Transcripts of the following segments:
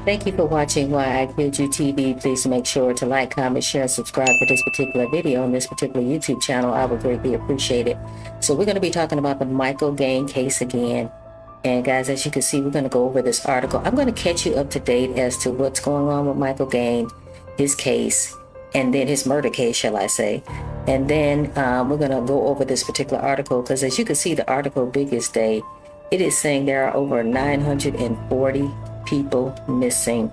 Thank you for watching Why I Killed You TV. Please make sure to like, comment, share, and subscribe to this particular video on this particular YouTube channel. I would greatly appreciate it. So we're going to be talking about the Michael Gaine case again. And guys, as you can see, we're going to go over this article. I'm going to catch you up to date as to what's going on with Michael Gaine, his case, and then his murder case, shall I say. And then we're going to go over this particular article because as you can see, the article Biggest Day, it is saying there are over 940 people missing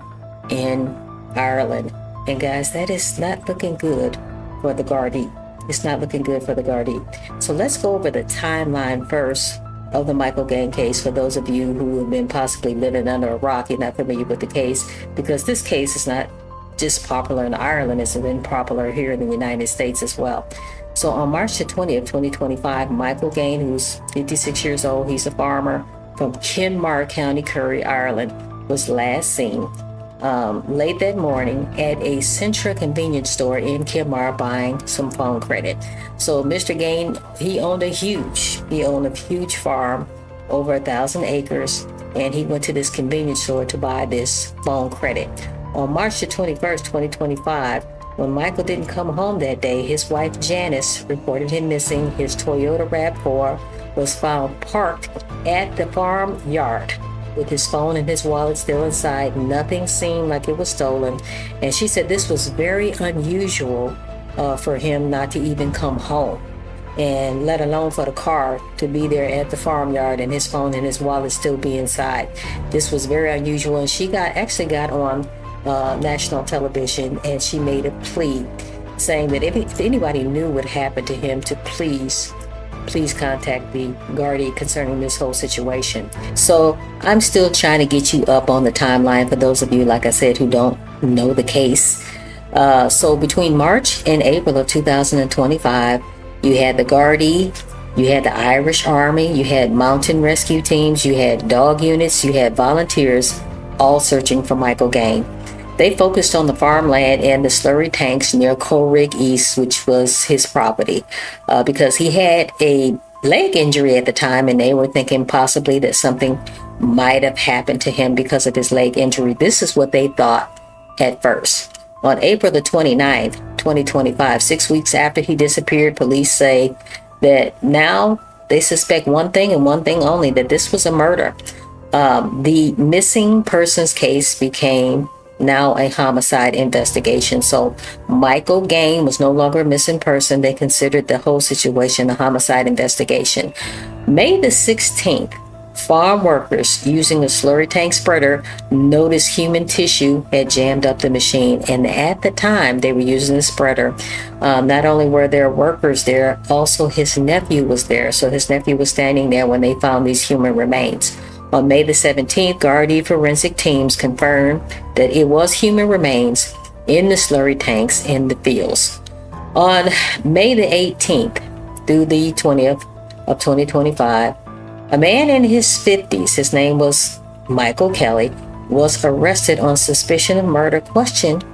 in Ireland. And guys, that is not looking good for the Gardaí. It's not looking good for the Gardaí. So let's go over the timeline first of the Michael Gaine case for those of you who have been possibly living under a rock. You're not familiar with the case because this case is not just popular in Ireland, it's been popular here in the United States as well. So on March the 20th, 2025, Michael Gaine, who's 56 years old, he's a farmer from Kenmare County, Kerry, Ireland, was last seen late that morning at a Central convenience store in Kenmare buying some phone credit. So Mr. Gaine, he owned a huge farm, over 1,000 acres, and he went to this convenience store to buy this phone credit. On March the 21st, 2025, when Michael didn't come home that day, his wife Janice reported him missing. His Toyota RAV4 was found parked at the farm yard with his phone and his wallet still inside. Nothing seemed like it was stolen. And she said this was very unusual for him not to even come home, and let alone for the car to be there at the farmyard and his phone and his wallet still be inside. This was very unusual. And she actually got on national television and she made a plea saying that if anybody knew what happened to him, to please contact the Gardaí concerning this whole situation. So I'm still trying to get you up on the timeline for those of you, like I said, who don't know the case. So between March and April of 2025, you had the Gardaí, you had the Irish Army, you had mountain rescue teams, you had dog units, you had volunteers, all searching for Michael Gaine. They focused on the farmland and the slurry tanks near Colrig East, which was his property, because he had a leg injury at the time, and they were thinking possibly that something might have happened to him because of his leg injury. This is what they thought at first. On April the 29th, 2025, 6 weeks after he disappeared, police say that now they suspect one thing and one thing only, that this was a murder. The missing persons case became now a homicide investigation. So Michael Gaine was no longer a missing person. They considered the whole situation a homicide investigation. May the 16th, farm workers using a slurry tank spreader noticed human tissue had jammed up the machine. And at the time they were using the spreader, not only were there workers there, also his nephew was there. So his nephew was standing there when they found these human remains. On May the 17th, Gardaí forensic teams confirmed that it was human remains in the slurry tanks in the fields. On May the 18th through the 20th of 2025, a man in his 50s, his name was Michael Kelly, was arrested on suspicion of murder, questioned,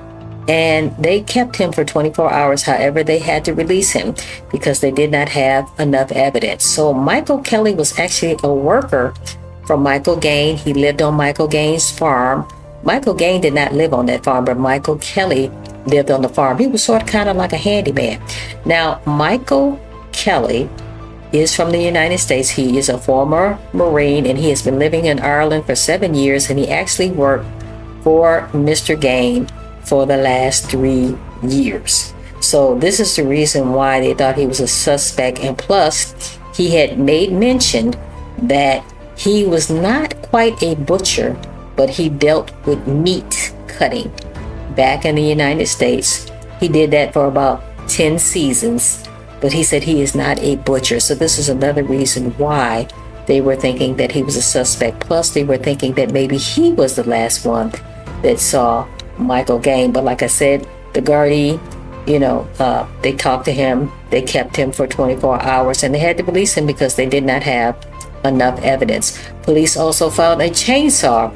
and they kept him for 24 hours. However, they had to release him because they did not have enough evidence. So Michael Kelly was actually a worker from Michael Gaine. He lived on Michael Gaine's farm. Michael Gaine did not live on that farm, but Michael Kelly lived on the farm. He was sort of kind of like a handyman. Now, Michael Kelly is from the United States. He is a former Marine, and he has been living in Ireland for 7 years, and he actually worked for Mr. Gaine for the last 3 years. So this is the reason why they thought he was a suspect. And plus, he had made mention that he was not quite a butcher, but he dealt with meat cutting back in the United States. He did that for about 10 seasons, but he said he is not a butcher. So this is another reason why they were thinking that he was a suspect. Plus, they were thinking that maybe he was the last one that saw Michael Gaine. But like I said, the Gardaí, they talked to him, they kept him for 24 hours, and they had to release him because they did not have enough evidence. Police also found a chainsaw,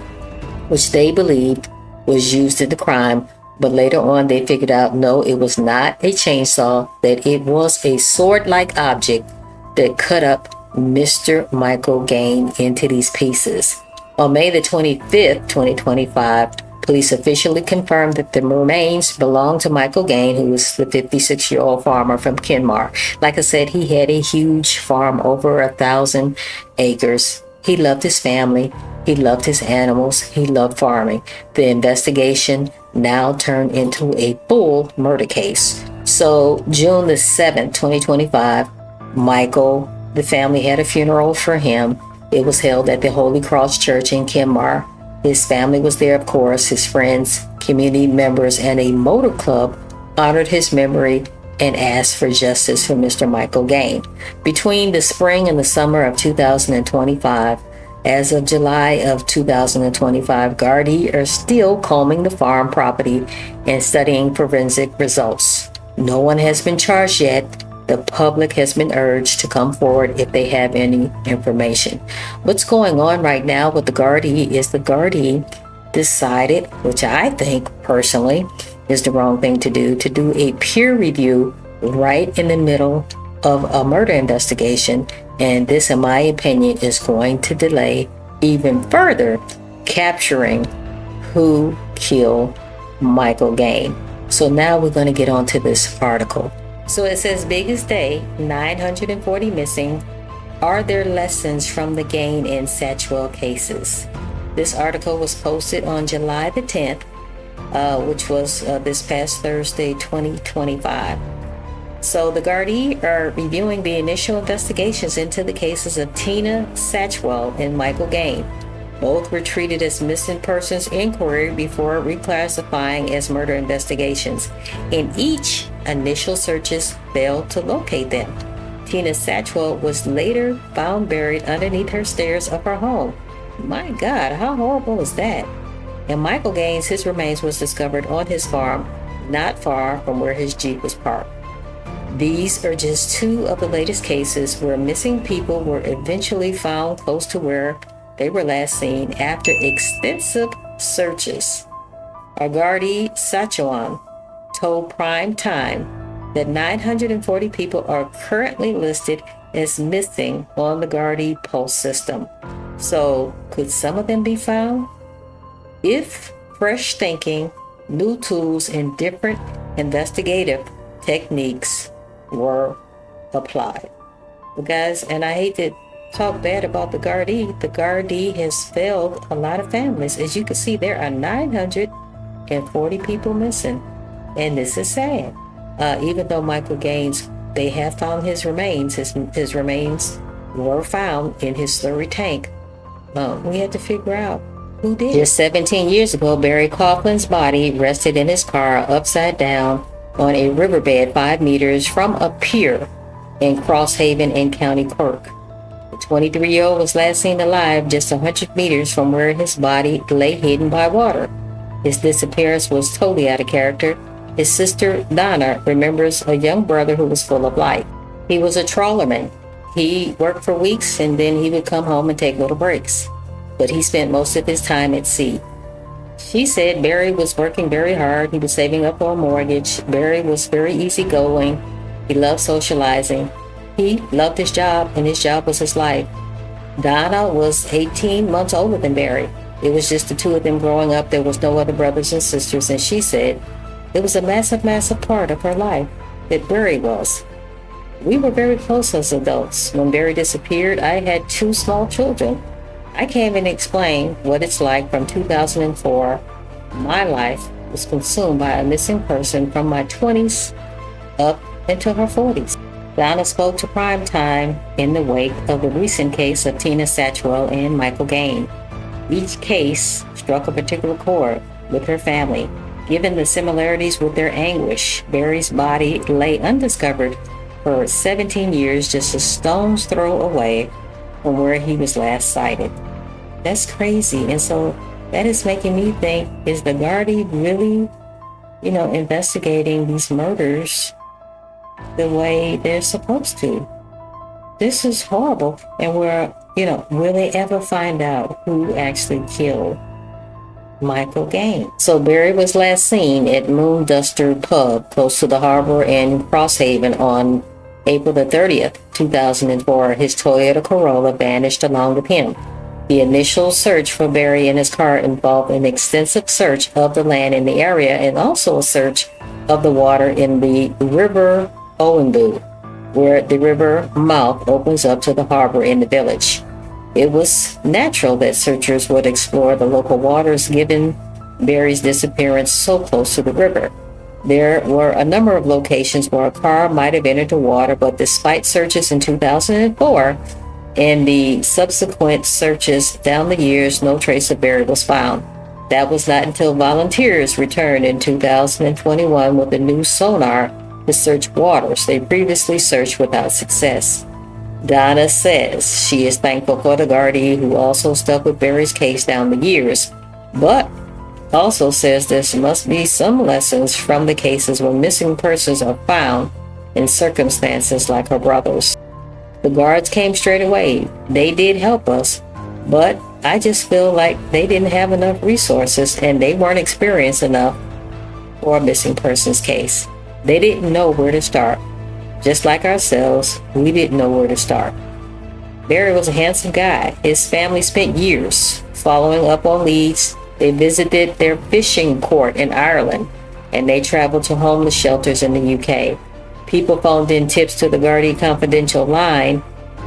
which they believed was used in the crime, but later on they figured out no, it was not a chainsaw, that it was a sword-like object that cut up Mr. Michael Gaine into these pieces. On May the 25th, 2025, Police officially confirmed that the remains belonged to Michael Gaine, who was the 56-year-old farmer from Kenmare. Like I said, he had a huge farm, over 1,000 acres. He loved his family. He loved his animals. He loved farming. The investigation now turned into a full murder case. So June the 7th, 2025, Michael, the family had a funeral for him. It was held at the Holy Cross Church in Kenmare. His family was there, of course. His friends, community members, and a motor club honored his memory and asked for justice for Mr. Michael Gaine. Between the spring and the summer of 2025, as of July of 2025, Gardaí are still combing the farm property and studying forensic results. No one has been charged yet. The public has been urged to come forward if they have any information. What's going on right now with the Gardaí is the Gardaí decided, which I think personally is the wrong thing to do a peer review right in the middle of a murder investigation. And this, in my opinion, is going to delay even further capturing who killed Michael Gaine. So now we're going to get on to this article. So it says, biggest day, 940 missing. Are there lessons from the Gaine and Satchwell cases? This article was posted on July the 10th, which was this past Thursday, 2025. So the Gardaí are reviewing the initial investigations into the cases of Tina Satchwell and Michael Gaine. Both were treated as missing persons inquiry before reclassifying as murder investigations. In each, initial searches failed to locate them. Tina Satchwell was later found buried underneath her stairs of her home. My God, how horrible is that? And Michael Gaine's, his remains was discovered on his farm, not far from where his Jeep was parked. These are just two of the latest cases where missing people were eventually found close to where they were last seen after extensive searches. Garda Satchwell told Prime Time that 940 people are currently listed as missing on the Garda Pulse system. So could some of them be found? If fresh thinking, new tools, and different investigative techniques were applied. But guys, and I hate to talk bad about the Gardaí has failed a lot of families. As you can see, there are 940 people missing, and this is sad. Even though Michael Gaine's, they have found his remains. His remains were found in his slurry tank. We had to figure out who did. Just 17 years ago, Barry Coughlan's body rested in his car upside down on a riverbed 5 meters from a pier in Crosshaven in County Cork. The 23-year-old was last seen alive just 100 meters from where his body lay hidden by water. His disappearance was totally out of character. His sister, Donna, remembers a young brother who was full of life. He was a trawlerman. He worked for weeks and then he would come home and take little breaks. But he spent most of his time at sea. She said Barry was working very hard. He was saving up for a mortgage. Barry was very easygoing. He loved socializing. He loved his job, and his job was his life. Donna was 18 months older than Barry. It was just the two of them growing up. There was no other brothers and sisters, and she said it was a massive, massive part of her life that Barry was. We were very close as adults. When Barry disappeared, I had 2 small children. I can't even explain what it's like from 2004. My life was consumed by a missing person from my 20s up into her 40s. Donna spoke to Prime Time in the wake of the recent case of Tina Satchwell and Michael Gaine. Each case struck a particular chord with her family. Given the similarities with their anguish, Barry's body lay undiscovered for 17 years, just a stone's throw away from where he was last sighted. That's crazy. And so that is making me think, is the Gardaí really, investigating these murders the way they're supposed to? This is horrible. And will they ever find out who actually killed Michael Gaine? So Barry was last seen at Moonduster Pub close to the harbor in Crosshaven on April the 30th, 2004. His Toyota Corolla vanished along with him. The initial search for Barry and his car involved an extensive search of the land in the area and also a search of the water in the River Owenbu, where the river mouth opens up to the harbor in the village. It was natural that searchers would explore the local waters given Barry's disappearance so close to the river. There were a number of locations where a car might have entered the water, but despite searches in 2004 and the subsequent searches down the years, no trace of Barry was found. That was not until volunteers returned in 2021 with a new sonar to search waters they previously searched without success. Donna says she is thankful for the Gardaí who also stuck with Barry's case down the years, but also says there must be some lessons from the cases when missing persons are found in circumstances like her brother's. The guards came straight away. They did help us, but I just feel like they didn't have enough resources and they weren't experienced enough for a missing persons case. They didn't know where to start. Just like ourselves, we didn't know where to start. Barry was a handsome guy. His family spent years following up on leads. They visited their fishing port in Ireland, and they traveled to homeless shelters in the UK. People phoned in tips to the Gardaí confidential line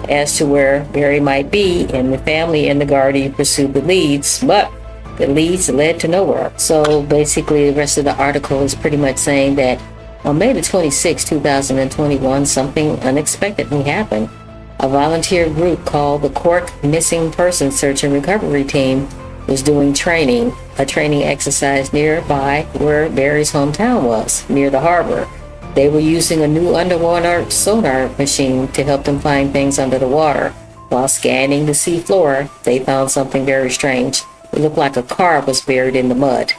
as to where Barry might be, and the family and the Gardaí pursued the leads, but the leads led to nowhere. So basically, the rest of the article is pretty much saying that on May the 26th, 2021, something unexpectedly happened. A volunteer group called the Cork Missing Person Search and Recovery Team was doing a training exercise nearby where Barry's hometown was, near the harbor. They were using a new underwater sonar machine to help them find things under the water. While scanning the sea floor, they found something very strange. It looked like a car was buried in the mud.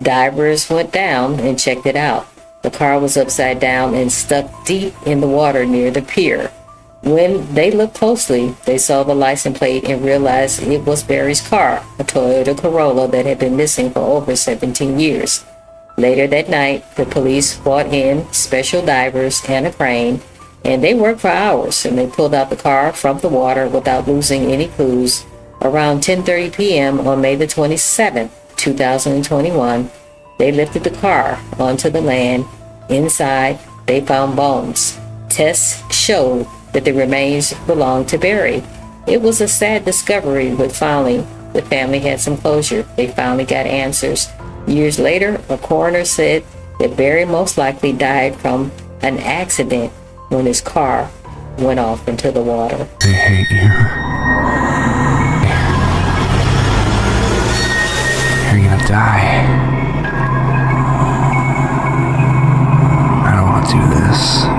Divers went down and checked it out. The car was upside down and stuck deep in the water near the pier. When they looked closely, they saw the license plate and realized it was Barry's car, a Toyota Corolla that had been missing for over 17 years. Later that night, the police brought in special divers and a crane, and they worked for hours, and they pulled out the car from the water without losing any clues. Around 10:30 p.m. on May the 27th, 2021, they lifted the car onto the land. Inside, they found bones. Tests showed that the remains belonged to Barry. It was a sad discovery, but finally, the family had some closure. They finally got answers. Years later, a coroner said that Barry most likely died from an accident when his car went off into the water. They hate you. You're gonna die. I don't want to do this.